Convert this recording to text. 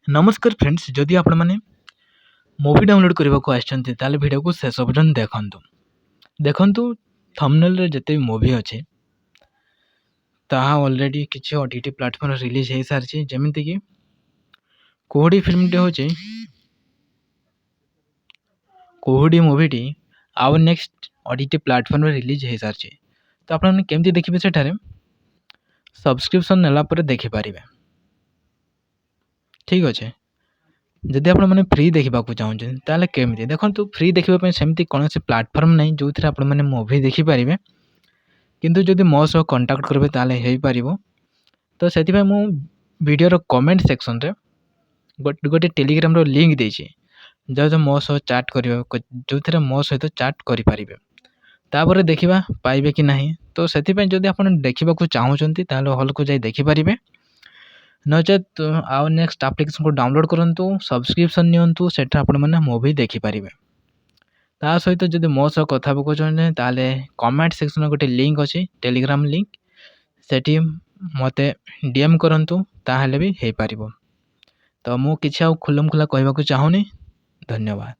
नमस्कार फ्रेंड्स जदि आपण मैंने मूवी डाउनलोड करने को आसछन्ति ताले वीडियो को शेष पर्यंत देखंतु देखंतु थंबनेल रे जते मूवी अच्छे ताहा ऑलरेडी किछि ओटीटी प्लेटफॉर्म रिलीज हो सारी जमीती कि कोहड़ी फिल्म टे होचे कोहड़ी मूवीटी आउ नेक्स्ट ओटीटी प्लेटफॉर्म रिलीज हो सारी तो आपने केमती देखिए सेठारे सब्सक्रिप्शन नेला पर देखि पारिबे। ठीक अच्छे जदि आपण मैंने फ्री देखा चाहूँ ताले केमती देखंतु फ्री देखा सेमती कौन प्लेटफॉर्म नहीं जो थी आपण मैंने मूवी देखिपारे किंतु जदि मो सह कंटाक्ट करेंगे ताले हो पार तो से वीडियोर कमेंट सेक्शन रे गोटे टेलीग्राम रो लिंक देछि जो मो सह चैट कर जो थे मो सहित चैट करें तापर देखा पाइबे कि नहीं तो से जदि आप देखा चाहूँगी ताले हॉल को जाई देखिपारे नचेत आउ नेक्स्ट एप्लिकेशन को डाउनलोड करंतु सब्सक्रिप्शन नियंतु सेठा आपण माने मूवी देखिपारे ता सहित जदि मो सह कथा को चाहते ताले कमेंट सेक्शन में गोटे लिंक अच्छी टेलीग्राम लिंक सेठी मते डीएम करंतु ताहले भी हो पारिबो। तो मु किछि आ खुलम खुला कहबा को चाहूनी। धन्यवाद।